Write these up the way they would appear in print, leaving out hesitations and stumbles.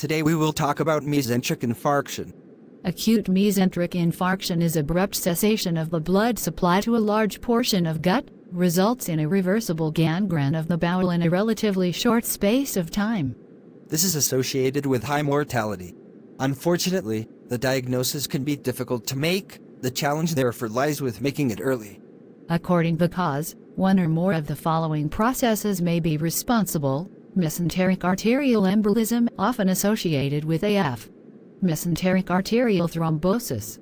Today we will talk about mesenteric infarction. Acute mesenteric infarction is abrupt cessation of the blood supply to a large portion of gut, results in irreversible gangrene of the bowel in a relatively short space of time. This is associated with high mortality. Unfortunately, the diagnosis can be difficult to make. The challenge therefore lies with making it early. According to the cause, one or more of the following processes may be responsible: mesenteric arterial embolism, often associated with AF; mesenteric arterial thrombosis;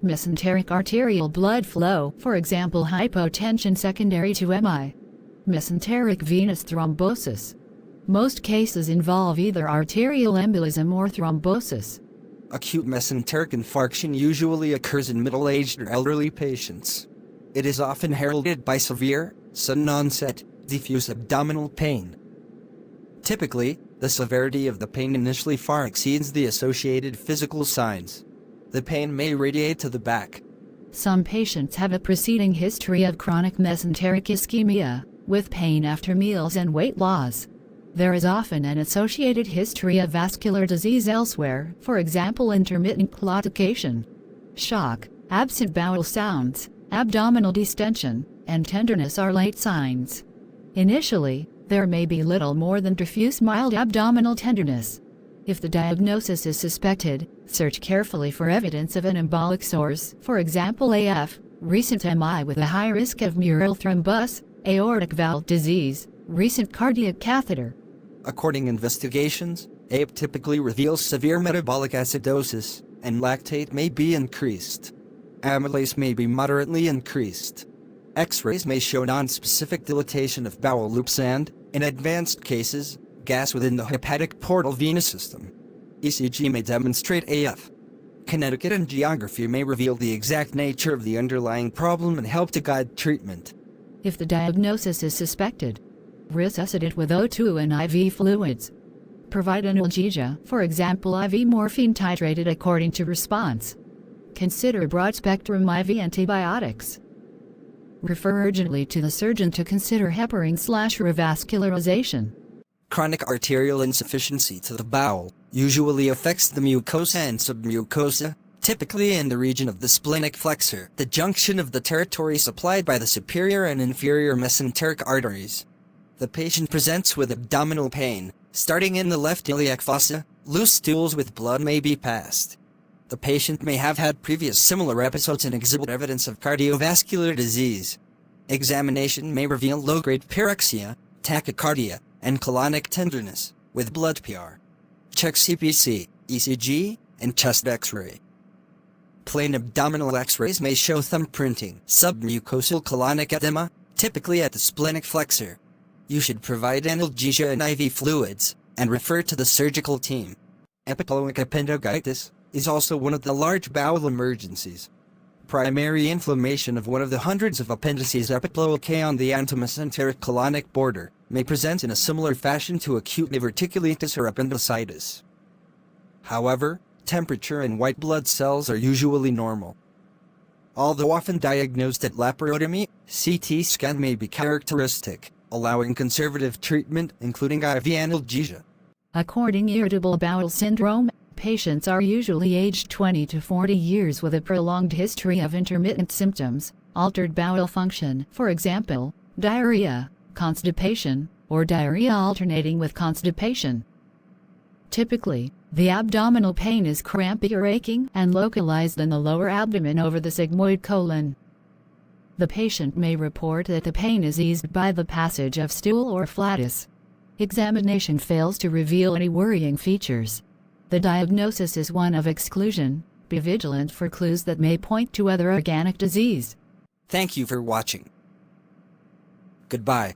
mesenteric arterial blood flow, for example hypotension secondary to MI; mesenteric venous thrombosis. Most cases involve either arterial embolism or thrombosis. Acute mesenteric infarction usually occurs in middle-aged or elderly patients. It is often heralded by severe, sudden onset, diffuse abdominal pain. Typically, the severity of the pain initially far exceeds the associated physical signs. The pain may radiate to the back. Some patients have a preceding history of chronic mesenteric ischemia, with pain after meals and weight loss. There is often an associated history of vascular disease elsewhere, for example intermittent claudication. Shock, absent bowel sounds, abdominal distension, and tenderness are late signs. Initially, there may be little more than diffuse mild abdominal tenderness. If the diagnosis is suspected, search carefully for evidence of an embolic source, for example AF, recent MI with a high risk of mural thrombus, aortic valve disease, recent cardiac catheter. According investigations, AF typically reveals severe metabolic acidosis, and lactate may be increased. Amylase may be moderately increased. X-rays may show non-specific dilatation of bowel loops and, in advanced cases, gas within the hepatic portal venous system. ECG may demonstrate AF. Kinetic angiography may reveal the exact nature of the underlying problem and help to guide treatment. If the diagnosis is suspected, resuscitate with O2 and IV fluids. Provide analgesia, for example IV morphine titrated according to response. Consider broad-spectrum IV antibiotics. Refer urgently to the surgeon to consider heparing/revascularization. Chronic arterial insufficiency to the bowel usually affects the mucosa and submucosa, typically in the region of the splenic flexor, the junction of the territory supplied by the superior and inferior mesenteric arteries. The patient presents with abdominal pain, starting in the left iliac fossa. Loose stools with blood may be passed. The patient may have had previous similar episodes and exhibit evidence of cardiovascular disease. Examination may reveal low-grade pyrexia, tachycardia, and colonic tenderness, with blood PR. Check CPC, ECG, and chest X-ray. Plain abdominal X-rays may show thumbprinting, submucosal colonic edema, typically at the splenic flexor. You should provide analgesia and IV fluids, and refer to the surgical team. Epiploic appendagitis is also one of the large bowel emergencies. Primary inflammation of one of the hundreds of appendices epiploic on the antemesenteric colonic border may present in a similar fashion to acute diverticulitis or appendicitis. However, temperature and white blood cells are usually normal. Although often diagnosed at laparotomy, CT scan may be characteristic, allowing conservative treatment including IV analgesia. According to irritable bowel syndrome, patients are usually aged 20 to 40 years with a prolonged history of intermittent symptoms, altered bowel function, for example, diarrhea, constipation, or diarrhea alternating with constipation. Typically, the abdominal pain is crampy or aching and localized in the lower abdomen over the sigmoid colon. The patient may report that the pain is eased by the passage of stool or flatus. Examination fails to reveal any worrying features. The diagnosis is one of exclusion. Be vigilant for clues that may point to other organic disease. Thank you for watching. Goodbye.